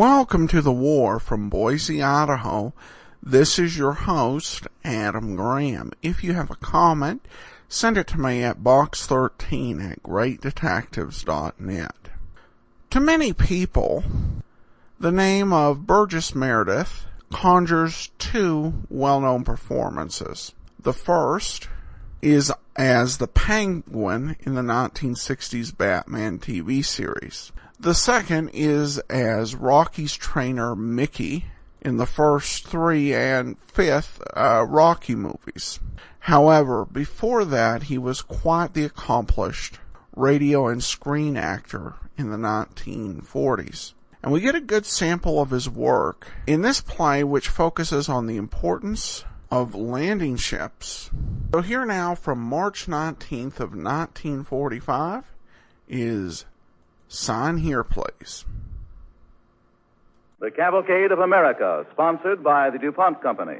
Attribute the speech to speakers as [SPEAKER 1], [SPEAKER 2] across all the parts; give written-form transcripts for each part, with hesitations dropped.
[SPEAKER 1] Welcome to The War from Boise, Idaho. This is your host, Adam Graham. If you have a comment, send it to me at box13@greatdetectives.net. To many people, the name of Burgess Meredith conjures two well-known performances. The first is as the Penguin in the 1960s Batman TV series. The second is as Rocky's trainer Mickey in the first 3 and 5th Rocky movies. However, before that, he was quite the accomplished radio and screen actor in the 1940s. And we get a good sample of his work in this play, which focuses on the importance of landing ships. So here now from March 19th of 1945 is Sign Here, Please.
[SPEAKER 2] The Cavalcade of America, sponsored by the DuPont Company.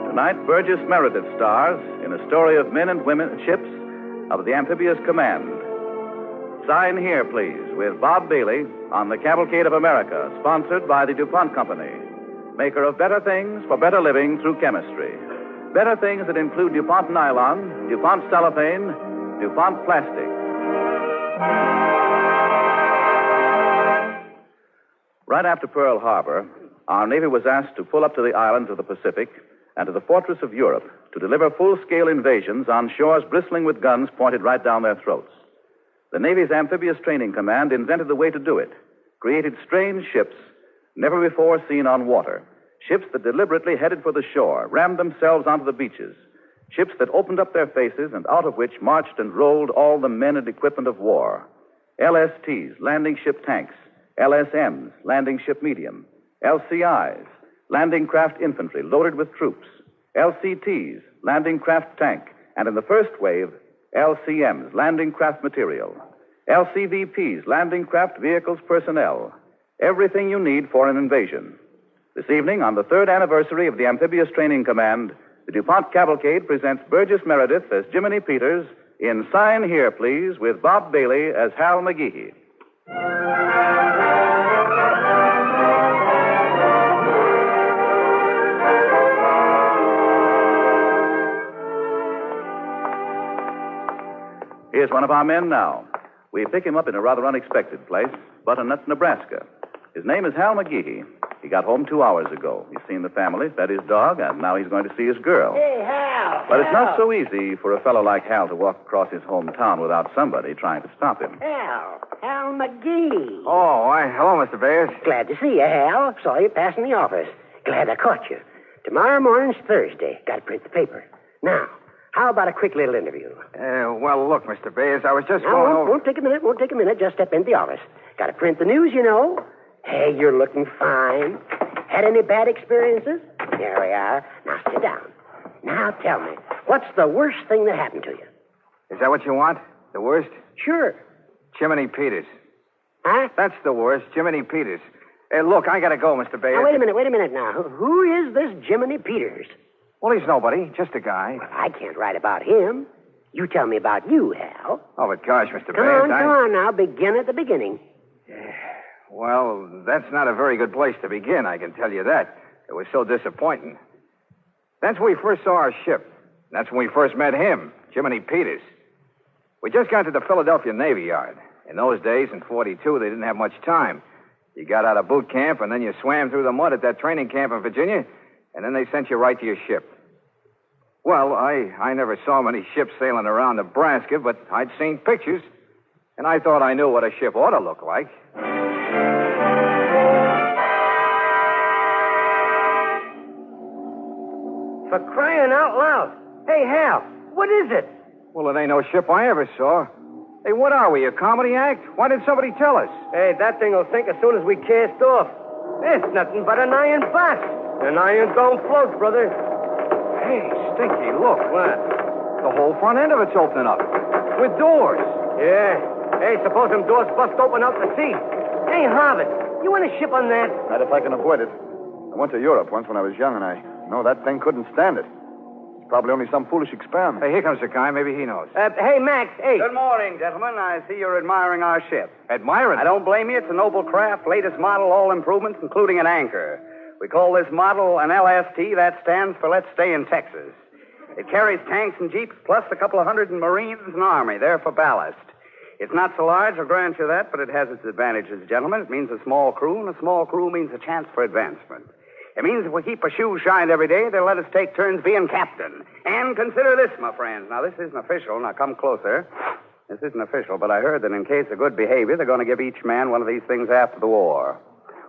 [SPEAKER 2] Tonight, Burgess Meredith stars in a story of men and women ships of the Amphibious Command. Sign Here, Please, with Bob Bailey on the Cavalcade of America, sponsored by the DuPont Company, maker of better things for better living through chemistry. Better things that include DuPont nylon, DuPont cellophane, DuPont plastic. Right after Pearl Harbor, our Navy was asked to pull up to the islands of the Pacific and to the fortress of Europe to deliver full-scale invasions on shores bristling with guns pointed right down their throats. The Navy's Amphibious Training Command invented the way to do it, created strange ships never before seen on water, ships that deliberately headed for the shore, rammed themselves onto the beaches, ships that opened up their faces and out of which marched and rolled all the men and equipment of war. LSTs, landing ship tanks, LSMs, landing ship medium, LCIs, landing craft infantry loaded with troops, LCTs, landing craft tank, and in the first wave, LCMs, landing craft material, LCVPs, landing craft vehicles personnel, everything you need for an invasion. This evening, on the 3rd anniversary of the Amphibious Training Command, the DuPont Cavalcade presents Burgess Meredith as Jiminy Peters in Sign Here, Please, with Bob Bailey as Hal McGehee. Here's one of our men now. We pick him up in a rather unexpected place, Butternut, Nebraska. His name is Hal McGehee. He got home 2 hours ago. He's seen the family, fed his dog, and now he's going to see his girl.
[SPEAKER 3] Hey, Hal!
[SPEAKER 2] But it's not so easy for a fellow like Hal to walk across his hometown without somebody trying to stop him.
[SPEAKER 3] Hal McGee.
[SPEAKER 4] Oh, hello, Mr. Bayers.
[SPEAKER 3] Glad to see you, Hal. Saw you passing the office. Glad I caught you. Tomorrow morning's Thursday. Got to print the paper. Now, how about a quick little interview?
[SPEAKER 4] Well, look, Mr. Bayers, I was just
[SPEAKER 3] Now,
[SPEAKER 4] going over...
[SPEAKER 3] Won't take a minute. Just step into the office. Got to print the news, you know. Hey, you're looking fine. Had any bad experiences? There we are. Now, sit down. Now, tell me, what's the worst thing that happened to you?
[SPEAKER 4] Is that what you want? The worst?
[SPEAKER 3] Sure.
[SPEAKER 4] Jiminy Peters.
[SPEAKER 3] Huh?
[SPEAKER 4] That's the worst, Jiminy Peters. Look, I gotta go, Mr. Bayers.
[SPEAKER 3] Now, wait a minute now. Who is this Jiminy Peters?
[SPEAKER 4] Well, he's nobody, just a guy.
[SPEAKER 3] Well, I can't write about him. You tell me about you, Hal.
[SPEAKER 4] Oh, but gosh, Mr.
[SPEAKER 3] Come
[SPEAKER 4] Bayers,
[SPEAKER 3] on now. Begin at the beginning.
[SPEAKER 4] Well, that's not a very good place to begin, I can tell you that. It was so disappointing. That's when we first saw our ship. That's when we first met him, Jiminy Peters. We just got to the Philadelphia Navy Yard. In those days, in 42, they didn't have much time. You got out of boot camp, and then you swam through the mud at that training camp in Virginia, and then they sent you right to your ship. Well, I never saw many ships sailing around Nebraska, but I'd seen pictures, and I thought I knew what a ship ought to look like.
[SPEAKER 5] For crying out loud. Hey, Hal, what is it?
[SPEAKER 4] Well, it ain't no ship I ever saw. Hey, what are we, a comedy act? Why didn't somebody tell us?
[SPEAKER 5] Hey, that thing will sink as soon as we cast off. It's nothing but an iron box. An iron don't float, brother.
[SPEAKER 4] Hey, Stinky, look.
[SPEAKER 5] What?
[SPEAKER 4] The whole front end of it's opening up. With doors.
[SPEAKER 5] Yeah. Hey, suppose them doors bust open out to sea. Hey, Harvard, you want a ship on that?
[SPEAKER 2] Not if I can avoid it. The
[SPEAKER 6] went to Europe once when I was young, and I know that thing couldn't stand it. It's probably only some foolish experiment.
[SPEAKER 4] Hey, here comes the guy. Maybe he knows.
[SPEAKER 3] Hey, Max, hey.
[SPEAKER 7] Good morning, gentlemen. I see you're admiring our ship.
[SPEAKER 4] Admiring?
[SPEAKER 7] I don't blame you. It's a noble craft, latest model, all improvements, including an anchor. We call this model an LST. That stands for Let's Stay in Texas. It carries tanks and jeeps, plus a couple of hundred Marines and Army, there for ballast. It's not so large, I'll grant you that, but it has its advantages, gentlemen. It means a small crew, and a small crew means a chance for advancement. It means if we keep our shoes shined every day, they'll let us take turns being captain. And consider this, my friends. Now, this isn't official. Now, come closer. This isn't official, but I heard that in case of good behavior, they're going to give each man one of these things after the war.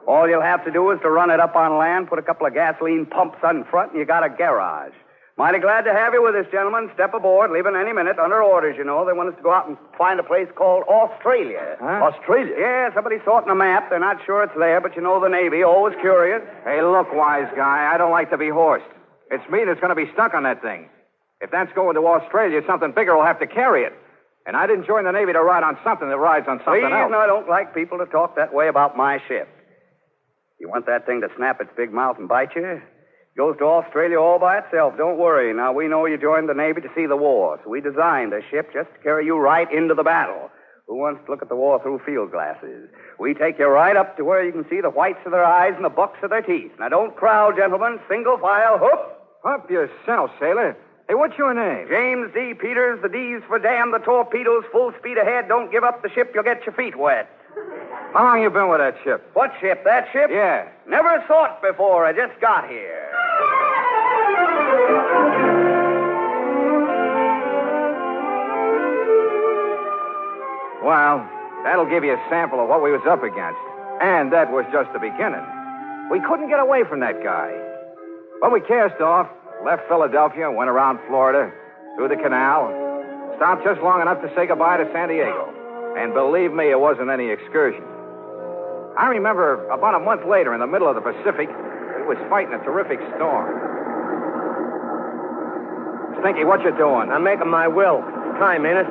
[SPEAKER 7] All you'll have to do is to run it up on land, put a couple of gasoline pumps on front, and you got a garage. Mighty glad to have you with us, gentlemen. Step aboard, leaving any minute, under orders, you know. They want us to go out and find a place called Australia.
[SPEAKER 6] Huh? Australia?
[SPEAKER 7] Yeah, somebody saw it on a map. They're not sure it's there, but you know the Navy, always curious.
[SPEAKER 4] Hey, look, wise guy, I don't like to be horsed. It's me that's going to be stuck on that thing. If that's going to Australia, something bigger will have to carry it. And I didn't join the Navy to ride on something that rides on something
[SPEAKER 7] Please,
[SPEAKER 4] else.
[SPEAKER 7] no, I don't like people to talk that way about my ship. You want that thing to snap its big mouth and bite you? It goes to Australia all by itself. Don't worry. Now, we know you joined the Navy to see the war, so we designed this ship just to carry you right into the battle. Who wants to look at the war through field glasses? We take you right up to where you can see the whites of their eyes and the bucks of their teeth. Now, don't crowd, gentlemen. Single file, hoop.
[SPEAKER 4] Up yourself, sailor. Hey, what's your name?
[SPEAKER 7] James D. Peters, the D's for damn, the torpedoes, full speed ahead. Don't give up the ship, you'll get your feet wet.
[SPEAKER 4] How long you been with that ship?
[SPEAKER 7] What ship? That ship?
[SPEAKER 4] Yeah.
[SPEAKER 7] Never saw it before. I just got here.
[SPEAKER 4] Well, that'll give you a sample of what we was up against. And that was just the beginning. We couldn't get away from that guy. Well, we cast off, left Philadelphia, went around Florida, through the canal, stopped just long enough to say goodbye to San Diego. And believe me, it wasn't any excursion. I remember about a month later, in the middle of the Pacific, we was fighting a terrific storm. Stinky, what you doing?
[SPEAKER 5] I'm making my will. It's time, ain't it?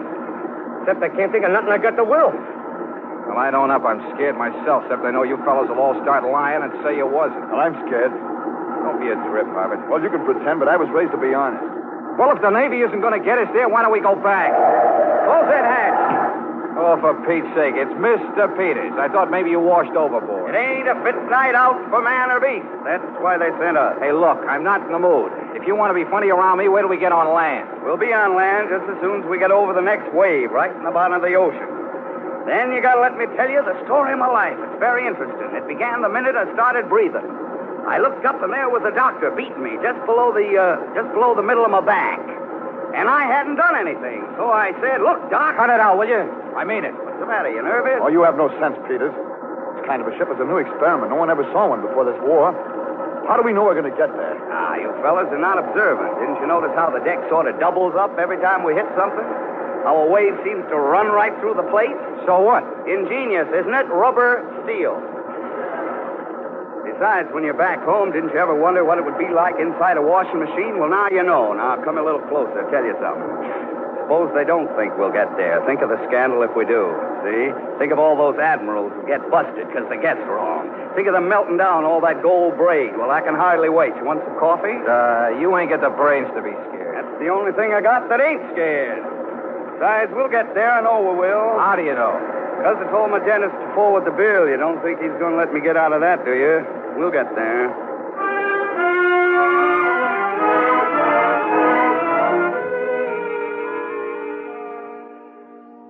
[SPEAKER 5] Except I can't think of nothing I got to will.
[SPEAKER 4] Well, I don't up. I'm scared myself, except I know you fellas will all start lying and say you wasn't.
[SPEAKER 6] Well, I'm scared.
[SPEAKER 4] Don't be a drip, Harvard.
[SPEAKER 6] Well, you can pretend, but I was raised to be honest.
[SPEAKER 4] Well, if the Navy isn't going to get us there, why don't we go back? Close that hatch. Oh, for Pete's sake, it's Mr. Peters. I thought maybe you washed overboard.
[SPEAKER 7] It ain't a fit night out for man or beast. That's why they sent us.
[SPEAKER 4] Hey, look, I'm not in the mood. If you want to be funny around me, wait till we get on land.
[SPEAKER 7] We'll be on land just as soon as we get over the next wave, right in the bottom of the ocean. Then you gotta let me tell you the story of my life. It's very interesting. It began the minute I started breathing. I looked up and there was a doctor beating me just below the middle of my back. And I hadn't done anything. So I said, look, Doc.
[SPEAKER 4] Cut it out, will you? I mean it.
[SPEAKER 7] What's the matter? You nervous?
[SPEAKER 6] Oh, you have no sense, Peters. This kind of a ship is a new experiment. No one ever saw one before this war. How do we know we're going to get there?
[SPEAKER 7] Ah, you fellas are not observant. Didn't you notice how the deck sort of doubles up every time we hit something? How a wave seems to run right through the plate?
[SPEAKER 4] So what?
[SPEAKER 7] Ingenious, isn't it? Rubber, steel. Besides, when you're back home, didn't you ever wonder what it would be like inside a washing machine? Well, now you know. Now, come a little closer. Tell you something. Suppose they don't think we'll get there. Think of the scandal if we do. See? Think of all those admirals who get busted because they guess wrong. Think of them melting down all that gold braid. Well, I can hardly wait. You want some coffee?
[SPEAKER 4] You ain't got the brains to be scared.
[SPEAKER 7] That's the only thing I got that ain't scared. Besides, we'll get there. I know we will.
[SPEAKER 4] How do you know?
[SPEAKER 7] Because I told my dentist to forward the bill. You don't think he's going to let me get out of that, do you? We'll get there.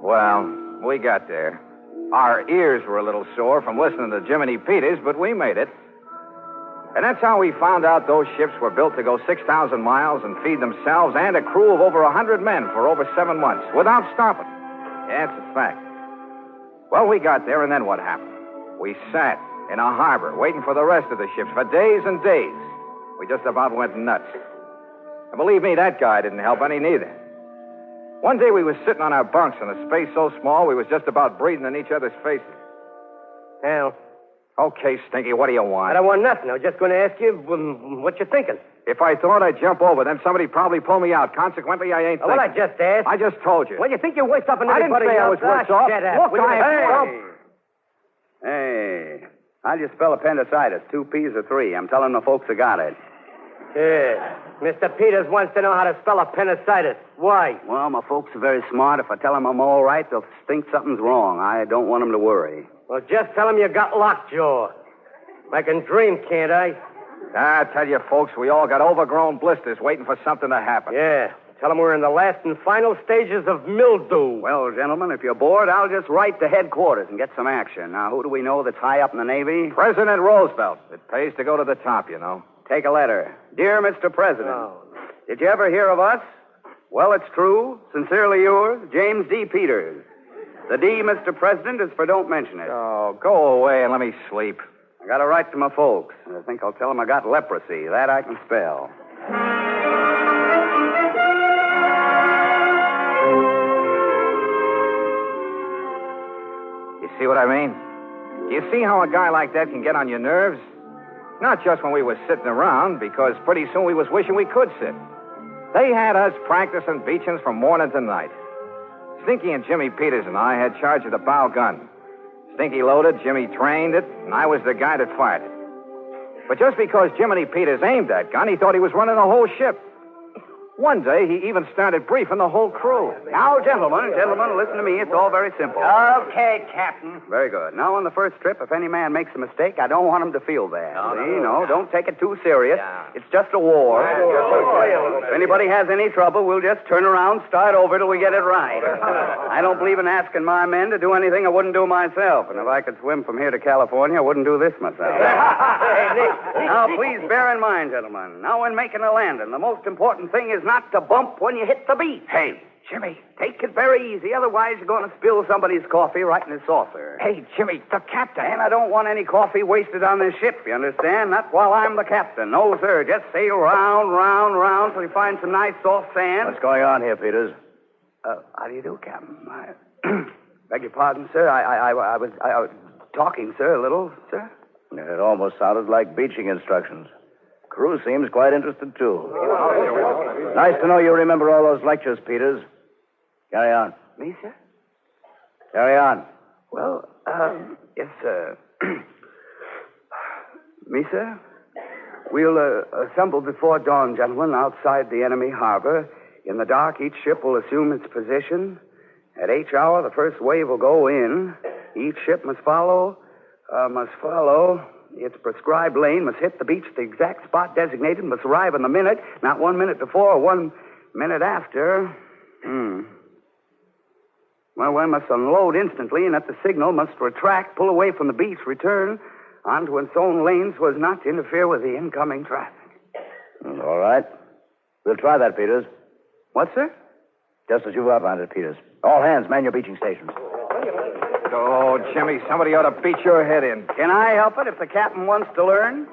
[SPEAKER 4] Well, we got there. Our ears were a little sore from listening to Jiminy Peters, but we made it. And that's how we found out those ships were built to go 6,000 miles and feed themselves and a crew of over 100 men for over 7 months without stopping. Yeah, it's a fact. Well, we got there, and then what happened? We sat in a harbor waiting for the rest of the ships for days and days. We just about went nuts. And believe me, that guy didn't help any neither. One day we was sitting on our bunks in a space so small we was just about breathing in each other's faces.
[SPEAKER 5] Hell,
[SPEAKER 4] Okay, Stinky, what do you want?
[SPEAKER 5] I don't want nothing. I was just going to ask you what you're thinking.
[SPEAKER 4] If I thought I'd jump over, then somebody'd probably pull me out. Consequently, I ain't thinking.
[SPEAKER 5] Well, I just asked.
[SPEAKER 4] I just told you.
[SPEAKER 5] Well, you think you're worse off than
[SPEAKER 4] I didn't
[SPEAKER 5] everybody
[SPEAKER 4] say I
[SPEAKER 5] else?
[SPEAKER 4] was worse off.
[SPEAKER 5] Shut up.
[SPEAKER 4] Look,
[SPEAKER 5] Will you-
[SPEAKER 4] I am.
[SPEAKER 7] Hey, How'd you spell appendicitis? 2 P's or 3? I'm telling the folks who got it.
[SPEAKER 5] Yeah. Mr. Peters wants to know how to spell appendicitis. Why?
[SPEAKER 7] Well, my folks are very smart. If I tell them I'm all right, they'll think something's wrong. I don't want them to worry.
[SPEAKER 5] Well, just tell him you got lockjaw. I can dream, can't I?
[SPEAKER 4] I tell you, folks, we all got overgrown blisters waiting for something to happen.
[SPEAKER 5] Yeah. Tell him we're in the last and final stages of mildew.
[SPEAKER 7] Well, gentlemen, if you're bored, I'll just write to headquarters and get some action. Now, who do we know that's high up in the Navy?
[SPEAKER 4] President Roosevelt. It pays to go to the top, you know.
[SPEAKER 7] Take a letter. Dear Mr. President, Did you ever hear of us? Well, it's true. Sincerely yours, James D. Peters. The D, Mr. President, is for don't mention it.
[SPEAKER 4] Oh, go away and let me sleep.
[SPEAKER 7] I got to write to my folks. I think I'll tell them I got leprosy. That I can spell.
[SPEAKER 4] You see what I mean? You see how a guy like that can get on your nerves? Not just when we were sitting around, because pretty soon we was wishing we could sit. They had us practicing beachings from morning to night. Stinky and Jimmy Peters and I had charge of the bow gun. Stinky loaded, Jimmy trained it, and I was the guy that fired it. But just because Jiminy Peters aimed that gun, he thought he was running the whole ship. One day, he even started briefing the whole crew.
[SPEAKER 7] Now, gentlemen, listen to me. It's all very simple.
[SPEAKER 3] Okay, Captain.
[SPEAKER 7] Very good. Now, on the first trip, if any man makes a mistake, I don't want him to feel bad. No, don't take it too serious. Yeah. It's just a war. If anybody has any trouble, we'll just turn around, start over till we get it right. I don't believe in asking my men to do anything I wouldn't do myself. And if I could swim from here to California, I wouldn't do this myself. Now, please bear in mind, gentlemen, now when making a landing, the most important thing is not to bump when you hit the beach.
[SPEAKER 4] Hey, Jimmy.
[SPEAKER 7] Take it very easy, otherwise you're going to spill somebody's coffee right in his saucer.
[SPEAKER 4] Hey, Jimmy, the captain.
[SPEAKER 7] And I don't want any coffee wasted on this ship, you understand? Not while I'm the captain. No, sir. Just sail round, round, round till you find some nice soft sand.
[SPEAKER 6] What's going on here, Peters?
[SPEAKER 7] How do you do, Captain? I beg your pardon, sir. I was talking, sir, a little, sir.
[SPEAKER 6] It almost sounded like beaching instructions. Crew seems quite interested, too. Nice to know you remember all those lectures, Peters. Carry on.
[SPEAKER 7] Me, sir?
[SPEAKER 6] Carry on.
[SPEAKER 7] Well, yes, sir. Me, sir? We'll assemble before dawn, gentlemen, outside the enemy harbor. In the dark, each ship will assume its position. At each hour, the first wave will go in. Each ship must follow its prescribed lane, must hit the beach at the exact spot designated, must arrive in the minute, not 1 minute before or 1 minute after. Well, one must unload instantly, and at the signal must retract, pull away from the beach, return onto its own lane so as not to interfere with the incoming traffic.
[SPEAKER 6] All right. We'll try that, Peters.
[SPEAKER 7] What, sir?
[SPEAKER 6] Just as you've outlined it, Peters. All hands, man your beaching stations.
[SPEAKER 4] Oh, Jimmy, somebody ought to beat your head in.
[SPEAKER 7] Can I help it if the captain wants to learn?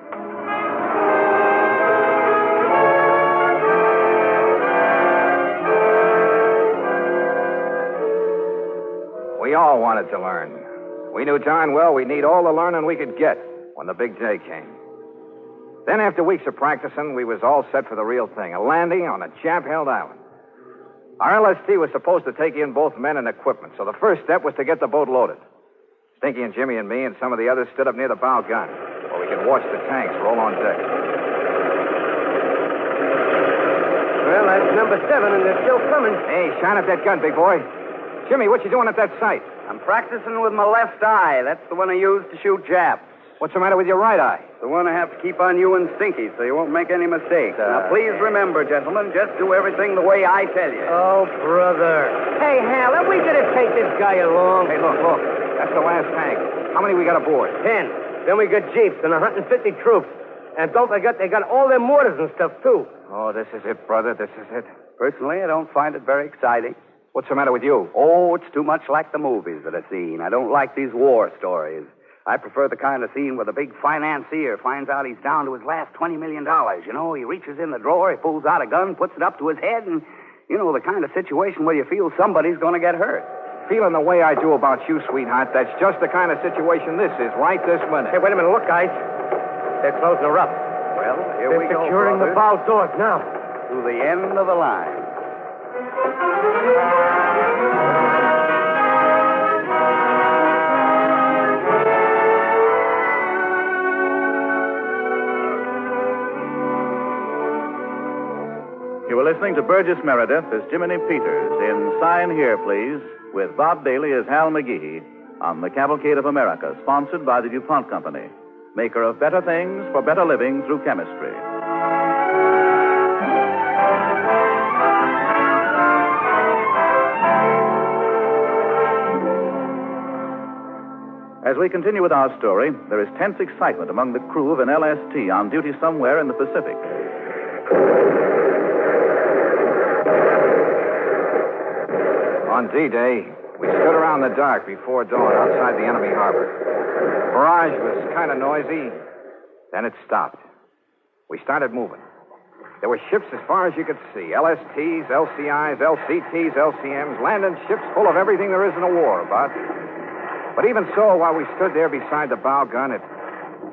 [SPEAKER 4] We all wanted to learn. We knew darn well we'd need all the learning we could get when the big day came. Then, after weeks of practicing, we was all set for the real thing, a landing on a jam-held island. Our LST was supposed to take in both men and equipment, so the first step was to get the boat loaded. Stinky and Jimmy and me and some of the others stood up near the bow gun, where we could watch the tanks roll on deck.
[SPEAKER 5] Well, that's number 7, and they're still coming.
[SPEAKER 4] Hey, shine up that gun, big boy. Jimmy, what you doing at that sight?
[SPEAKER 7] I'm practicing with my left eye. That's the one I use to shoot Japs.
[SPEAKER 4] What's the matter with your right eye?
[SPEAKER 7] The one I have to keep on you and Stinky so you won't make any mistakes. Now, please remember, gentlemen, just do everything the way I tell you.
[SPEAKER 5] Oh, brother. Hey, Hal, are we going to take this guy along?
[SPEAKER 4] Hey, look. That's the last tank. How many we got aboard?
[SPEAKER 5] 10. Then we got jeeps and 150 troops. And don't forget, they got all their mortars and stuff, too.
[SPEAKER 4] Oh, this is it, brother. This is it.
[SPEAKER 7] Personally, I don't find it very exciting.
[SPEAKER 4] What's the matter with you?
[SPEAKER 7] Oh, it's too much like the movies that I've seen. I don't like these war stories. I prefer the kind of scene where the big financier finds out he's down to his last $20 million. You know, he reaches in the drawer, he pulls out a gun, puts it up to his head, and, you know, the kind of situation where you feel somebody's going to get hurt.
[SPEAKER 4] Feeling the way I do about you, sweetheart, that's just the kind of situation this is right this minute.
[SPEAKER 5] Hey, wait a minute. Look, guys. They're closing her up.
[SPEAKER 7] Well, here we go,
[SPEAKER 5] securing the bow doors now.
[SPEAKER 7] To the end of the line.
[SPEAKER 2] listening to Burgess Meredith as Jiminy Peters in Sign Here, Please, with Bob Bailey as Hal McGee on the Cavalcade of America, sponsored by the DuPont Company, maker of better things for better living through chemistry. As we continue with our story, there is tense excitement among the crew of an LST on duty somewhere in the Pacific.
[SPEAKER 4] On D-Day, we stood around the dark before dawn outside the enemy harbor. The barrage was kind of noisy. Then it stopped. We started moving. There were ships as far as you could see. LSTs, LCIs, LCTs, LCMs, landing ships full of everything there is in a war about. But even so, while we stood there beside the bow gun,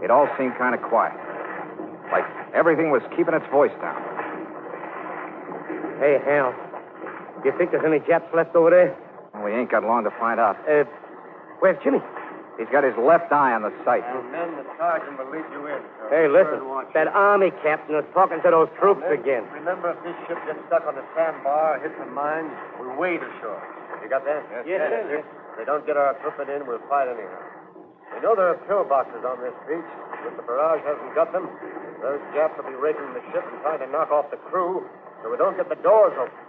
[SPEAKER 4] it all seemed kind of quiet. Like everything was keeping its voice down.
[SPEAKER 5] Hey, Hal. Do you think there's any Japs left over there?
[SPEAKER 4] Well, we ain't got long to find out.
[SPEAKER 5] Where's Jimmy?
[SPEAKER 4] He's got his left eye on the sight.
[SPEAKER 8] And then the sergeant will lead you in. So
[SPEAKER 5] Hey, listen. That army captain is talking to those troops again.
[SPEAKER 8] Remember, if this ship gets stuck on the sandbar or hits a mine, we'll wade ashore. You got that?
[SPEAKER 5] Yes, sir.
[SPEAKER 8] If they don't get our equipment in, we'll fight anyhow. We know there are pillboxes on this beach. If the barrage hasn't got them, those Japs will be raking the ship and trying to knock off the crew so we don't get the doors open.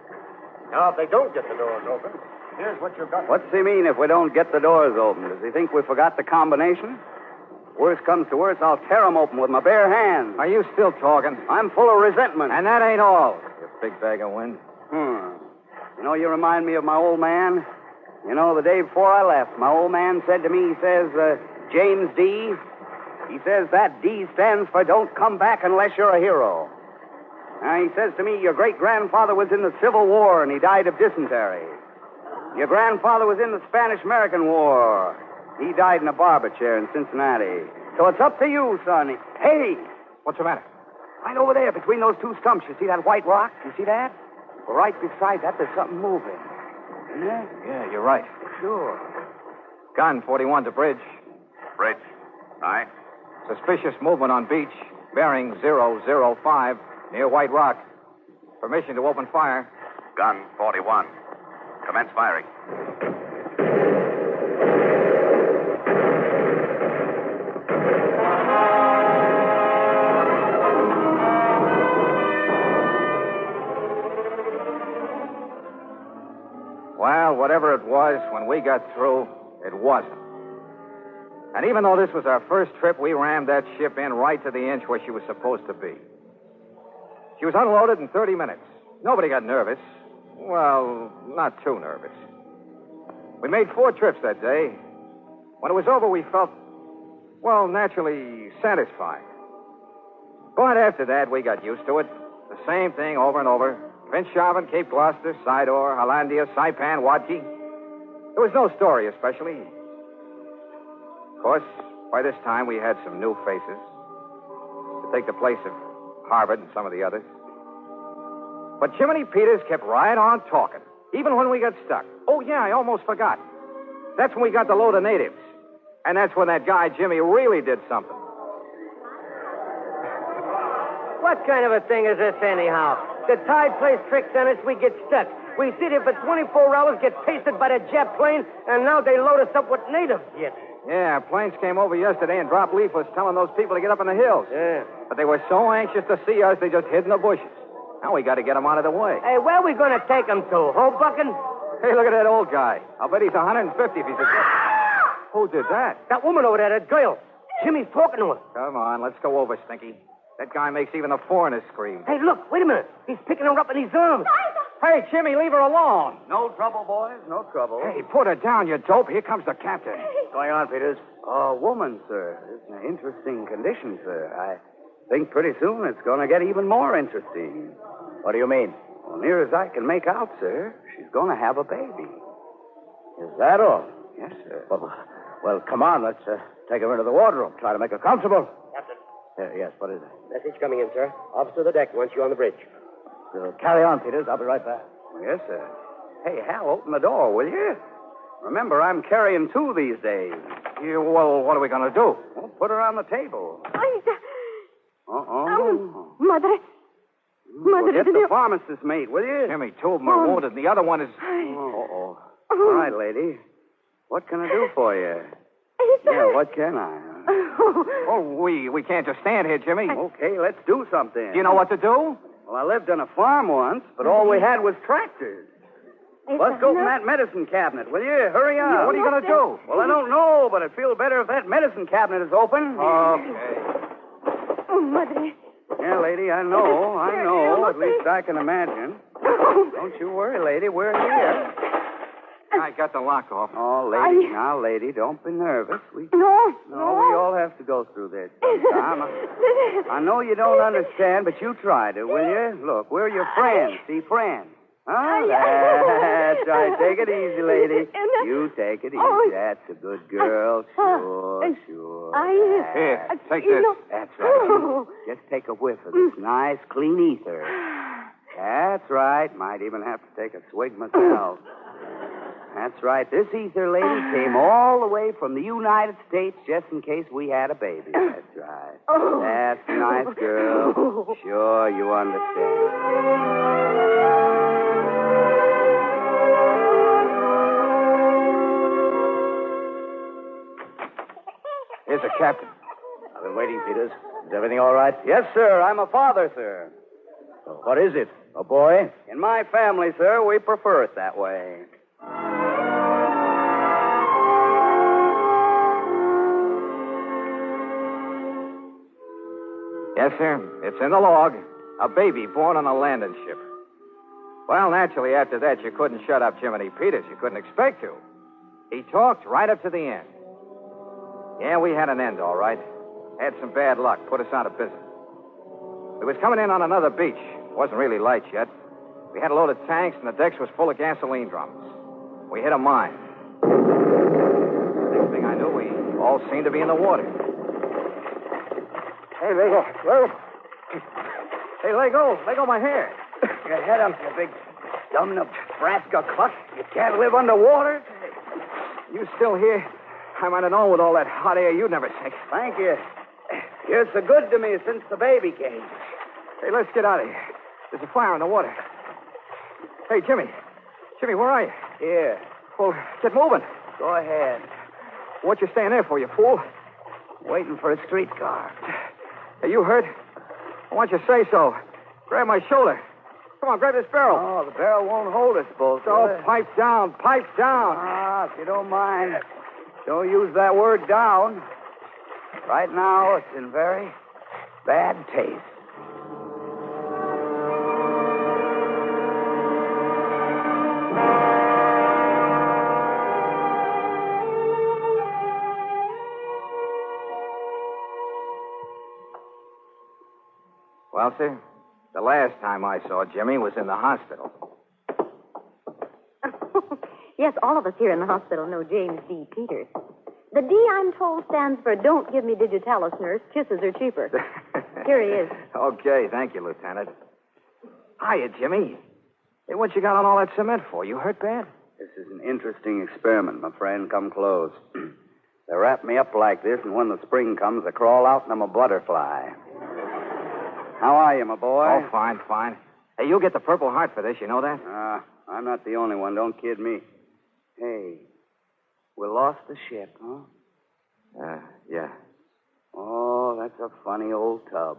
[SPEAKER 8] Now, if they don't get the doors open, here's what you've got.
[SPEAKER 7] What's he mean if we don't get the doors open? Does he think we forgot the combination? Worst comes to worst, I'll tear 'em open with my bare hands.
[SPEAKER 4] Are you still talking?
[SPEAKER 7] I'm full of resentment.
[SPEAKER 4] And that ain't all, you big bag of wind.
[SPEAKER 7] You know, you remind me of my old man. You know, the day before I left, my old man said to me, he says, James D., he says that D stands for don't come back unless you're a hero. He says to me, your great-grandfather was in the Civil War and he died of dysentery. Your grandfather was in the Spanish-American War. He died in a barber chair in Cincinnati. So it's up to you, son. Hey!
[SPEAKER 4] What's the matter?
[SPEAKER 7] Right over there between those two stumps. You see that white rock? You see that? Well, right beside that, there's something moving. Yeah?
[SPEAKER 4] Yeah, you're right.
[SPEAKER 7] Sure.
[SPEAKER 4] Gun 41 to bridge.
[SPEAKER 6] Bridge. Aye.
[SPEAKER 4] Suspicious movement on beach. Bearing 005 near White Rock. Permission to open fire.
[SPEAKER 6] Gun 41. Commence firing.
[SPEAKER 4] Well, whatever it was, when we got through, it wasn't. And even though this was our first trip, we rammed that ship in right to the inch where she was supposed to be. She was unloaded in 30 minutes. Nobody got nervous. Well, not too nervous. We made 4 trips that day. When it was over, we felt, well, naturally satisfied. But after that, we got used to it. The same thing over and over. Finschhaven, Cape Gloucester, Sidor, Hollandia, Saipan, Wadki. There was no story, especially. Of course, by this time, we had some new faces to take the place of Harvard and some of the others. But Jiminy Peters kept right on talking, even when we got stuck. Oh, yeah, I almost forgot. That's when we got the load of natives. And that's when that guy, Jimmy, really did something.
[SPEAKER 5] What kind of a thing is this, anyhow? The tide plays tricks on us, we get stuck. We sit here for 24 hours, get pasted by the Jap plane, and now they load us up with natives yet.
[SPEAKER 4] Yeah, planes came over yesterday and dropped leaflets telling those people to get up in the hills.
[SPEAKER 5] Yeah.
[SPEAKER 4] But they were so anxious to see us, they just hid in the bushes. Now we got to get them out of the way.
[SPEAKER 5] Hey, where are we going to take them to? Hoboken?
[SPEAKER 4] Hey, look at that old guy. I'll bet he's 150 if he's a... Who did that?
[SPEAKER 5] That woman over there, that girl. Jimmy's talking to her.
[SPEAKER 4] Come on, let's go over, Stinky. That guy makes even the foreigners scream.
[SPEAKER 5] Hey, look, wait a minute. He's picking her up in his arms.
[SPEAKER 4] Hey, Jimmy, leave her alone.
[SPEAKER 7] No trouble, boys. No trouble.
[SPEAKER 4] Hey, put her down, you dope. Here comes the captain.
[SPEAKER 7] What's going on, Peters? A woman, sir. It's an interesting condition, sir. I think pretty soon it's going to get even more interesting.
[SPEAKER 6] What do you mean?
[SPEAKER 7] Well, near as I can make out, sir, she's going to have a baby.
[SPEAKER 6] Is that all?
[SPEAKER 7] Yes, sir.
[SPEAKER 6] Well, come on. Let's take her into the wardroom. Try to make her comfortable.
[SPEAKER 3] Captain.
[SPEAKER 6] Yes, what is it?
[SPEAKER 3] Message coming in, sir. Officer of the deck wants you on the bridge.
[SPEAKER 6] Carry on, Peters. I'll be right back.
[SPEAKER 7] Yes, sir. Hey, Hal, open the door, will you? Remember, I'm carrying 2 these days.
[SPEAKER 4] Well, what are we going to do?
[SPEAKER 7] Well, put her on the table.
[SPEAKER 9] Isa.
[SPEAKER 7] Uh-oh.
[SPEAKER 9] Mother.
[SPEAKER 7] Well, get the pharmacist's mate, will you?
[SPEAKER 4] Jimmy, two of them are wounded, and the other one is...
[SPEAKER 7] Oh. All right, lady. What can I do for you? Yeah, what can I?
[SPEAKER 4] Oh, we can't just stand here, Jimmy.
[SPEAKER 7] Okay, let's do something.
[SPEAKER 4] Do you know what to do?
[SPEAKER 7] Well, I lived on a farm once, but all we had was tractors. Let's go from that medicine cabinet, will you? Hurry up.
[SPEAKER 4] What are you going to do?
[SPEAKER 7] Well, I don't know, but I'd feel better if that medicine cabinet is open.
[SPEAKER 4] Okay.
[SPEAKER 9] Oh, Mother.
[SPEAKER 7] Yeah, lady, I know. At least I can imagine. Don't you worry, lady. We're here.
[SPEAKER 4] I got the lock off.
[SPEAKER 7] Oh, lady, now, lady, don't be nervous.
[SPEAKER 9] No,
[SPEAKER 7] we all have to go through this sometime. I know you don't understand, but you try to, will you? Look, we're your friends. See, friends. Huh? That's right. Take it easy, lady. You take it easy. That's a good girl. Sure.
[SPEAKER 4] Here, take this.
[SPEAKER 7] That's right. Just take a whiff of this nice, clean ether. That's right. Might even have to take a swig myself. That's right. This ether, lady, came all the way from the United States just in case we had a baby. That's right. That's a nice girl. Sure, you understand.
[SPEAKER 4] Here's the captain.
[SPEAKER 6] I've been waiting, Peters. Is everything all right?
[SPEAKER 7] Yes, sir. I'm a father, sir.
[SPEAKER 6] What is it? A boy?
[SPEAKER 7] In my family, sir, we prefer it that way.
[SPEAKER 4] Yes, sir. It's in the log. A baby born on a landing ship. Well, naturally, after that, you couldn't shut up Jiminy Peters. You couldn't expect to. He talked right up to the end. Yeah, we had an end, all right. Had some bad luck. Put us out of business. We was coming in on another beach. Wasn't really light yet. We had a load of tanks, and the decks was full of gasoline drums. We hit a mine. Next thing I knew, we all seemed to be in the water.
[SPEAKER 5] Hey, Lego. Hey, Lego. Lego, my hair.
[SPEAKER 7] Your head up, you big dumb Nebraska cluck. You can't live underwater.
[SPEAKER 4] You still here? I might have known with all that hot air you'd never take.
[SPEAKER 7] Thank you. You're so good to me since the baby came.
[SPEAKER 4] Hey, let's get out of here. There's a fire in the water. Hey, Jimmy. Jimmy, where are you?
[SPEAKER 7] Here.
[SPEAKER 4] Well, get moving.
[SPEAKER 7] Go ahead.
[SPEAKER 4] What you staying there for, you fool?
[SPEAKER 7] Waiting for a streetcar.
[SPEAKER 4] Hey, you hurt? Why don't you say so? Grab my shoulder. Come on, grab this barrel.
[SPEAKER 7] Oh, the barrel won't hold us both.
[SPEAKER 4] So, pipe down, pipe down.
[SPEAKER 7] Ah, if you don't mind, don't use that word down. Right now, it's in very bad taste.
[SPEAKER 4] Well, sir, the last time I saw Jimmy was in the hospital.
[SPEAKER 9] Yes, all of us here in the hospital know James D. Peters. The D, I'm told, stands for Don't Give Me Digitalis, Nurse. Kisses are cheaper. Here he is.
[SPEAKER 4] Okay, thank you, Lieutenant. Hiya, Jimmy. Hey, what you got on all that cement for? You hurt bad?
[SPEAKER 7] This is an interesting experiment, my friend. Come close. They wrap me up like this, and when the spring comes, I crawl out and I'm a butterfly. How are you, my boy?
[SPEAKER 4] Oh, fine, fine. Hey, you'll get the Purple Heart for this, you know that?
[SPEAKER 7] I'm not the only one. Don't kid me. Hey, we lost the ship, huh?
[SPEAKER 4] Yeah.
[SPEAKER 7] Oh, that's a funny old tub.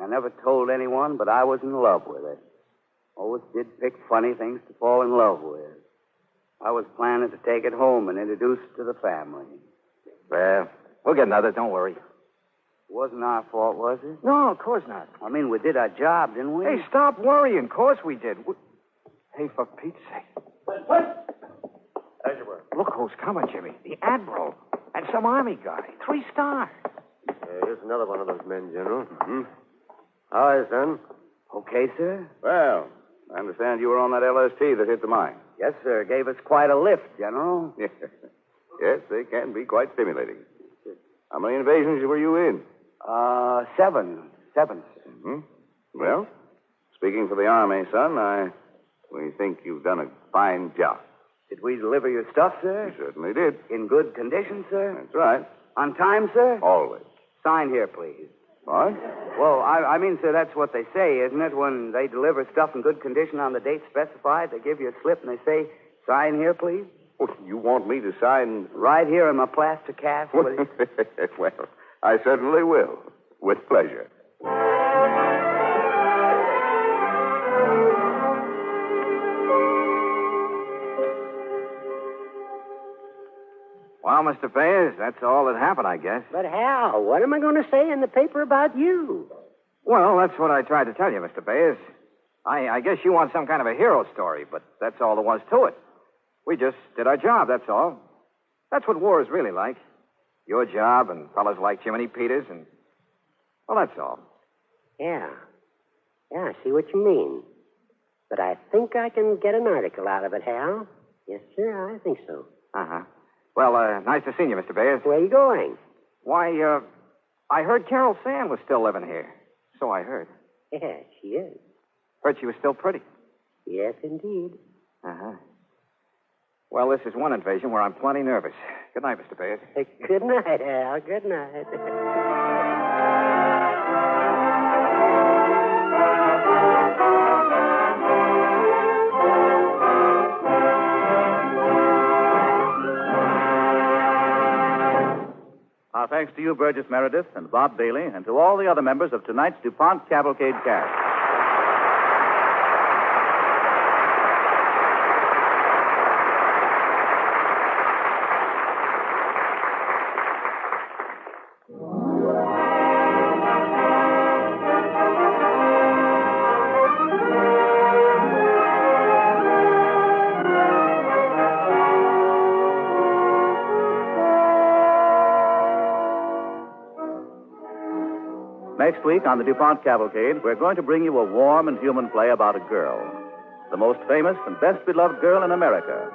[SPEAKER 7] I never told anyone, but I was in love with it. Always did pick funny things to fall in love with. I was planning to take it home and introduce it to the family.
[SPEAKER 4] Well, we'll get another, don't worry.
[SPEAKER 7] It wasn't our fault, was it?
[SPEAKER 4] No, of course not.
[SPEAKER 7] I mean, we did our job, didn't we?
[SPEAKER 4] Hey, stop worrying. Of course we did. Hey, for Pete's sake.
[SPEAKER 8] As you were.
[SPEAKER 4] Look who's coming, Jimmy. The Admiral. And some Army guy. 3 stars.
[SPEAKER 8] Here's another one of those men, General. How is, then?
[SPEAKER 7] Okay, sir?
[SPEAKER 6] Well, I understand you were on that LST that hit the mine.
[SPEAKER 7] Yes, sir. Gave us quite a lift, General.
[SPEAKER 6] Yes, they can be quite stimulating. How many invasions were you in?
[SPEAKER 7] 7. 7.
[SPEAKER 6] Mm-hmm. Well, speaking for the Army, son, we think you've done a fine job.
[SPEAKER 7] Did we deliver your stuff, sir?
[SPEAKER 6] You certainly did.
[SPEAKER 7] In good condition, sir?
[SPEAKER 6] That's right.
[SPEAKER 7] On time, sir?
[SPEAKER 6] Always.
[SPEAKER 7] Sign here, please.
[SPEAKER 6] What?
[SPEAKER 7] Well, I mean, sir, that's what they say, isn't it? When they deliver stuff in good condition on the date specified, they give you a slip and they say, sign here, please.
[SPEAKER 6] You want me to sign?
[SPEAKER 7] Right here in my plaster cast, will you?
[SPEAKER 6] Well, I certainly will. With pleasure.
[SPEAKER 4] Well, Mr. Fayers, that's all that happened, I guess.
[SPEAKER 3] But Hal, what am I going to say in the paper about you?
[SPEAKER 4] Well, that's what I tried to tell you, Mr. Fayers. I guess you want some kind of a hero story, but that's all there was to it. We just did our job, that's all. That's what war is really like. Your job and fellas like Jiminy Peters and... Well, that's all.
[SPEAKER 3] Yeah, I see what you mean. But I think I can get an article out of it, Hal. Yes, sir, I think so.
[SPEAKER 4] Uh-huh. Well, nice to see you, Mr. Bayers.
[SPEAKER 3] Where are you going?
[SPEAKER 4] Why, I heard Carol Sand was still living here. So I heard.
[SPEAKER 3] Yeah, she is.
[SPEAKER 4] Heard she was still pretty.
[SPEAKER 3] Yes, indeed.
[SPEAKER 4] Uh-huh. Well, this is one invasion where I'm plenty nervous. Good night, Mr. Bayers.
[SPEAKER 3] Good night, Hal. Good night.
[SPEAKER 2] Our thanks to you, Burgess Meredith, and Bob Bailey, and to all the other members of tonight's DuPont Cavalcade cast. Next week on the DuPont Cavalcade, we're going to bring you a warm and human play about a girl, the most famous and best beloved girl in America.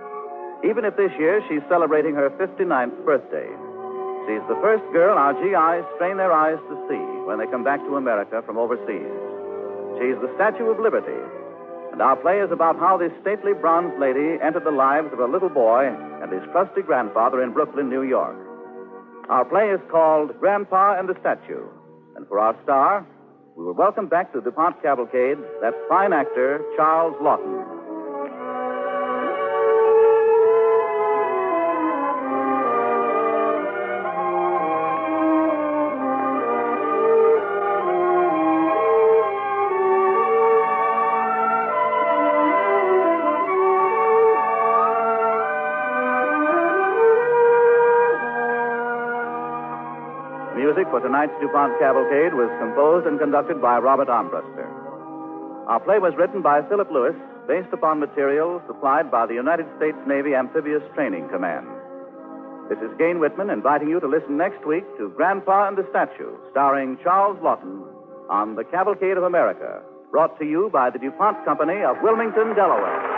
[SPEAKER 2] Even if this year she's celebrating her 59th birthday, she's the first girl our GIs strain their eyes to see when they come back to America from overseas. She's the Statue of Liberty, and our play is about how this stately bronze lady entered the lives of a little boy and his trusty grandfather in Brooklyn, New York. Our play is called Grandpa and the Statue. And for our star, we will welcome back to the DuPont Cavalcade that fine actor, Charles Lawton. Music for tonight's DuPont Cavalcade was composed and conducted by Robert Armbruster. Our play was written by Philip Lewis, based upon materials supplied by the United States Navy Amphibious Training Command. This is Gain Whitman inviting you to listen next week to Grandpa and the Statue, starring Charles Lawton on the Cavalcade of America, brought to you by the DuPont Company of Wilmington, Delaware.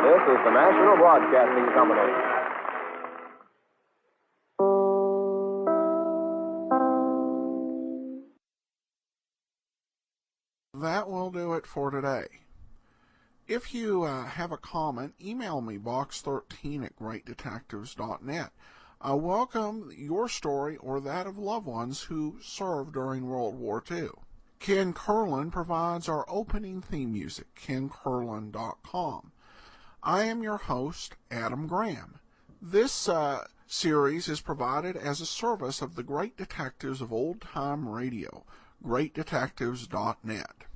[SPEAKER 10] This is the National Broadcasting Company.
[SPEAKER 1] That will do it for today. If you have a comment, email me, box13@greatdetectives.net. I welcome your story or that of loved ones who served during World War II. Ken Curlin provides our opening theme music, kencurlin.com. I am your host, Adam Graham. This series is provided as a service of the Great Detectives of Old Time Radio, greatdetectives.net.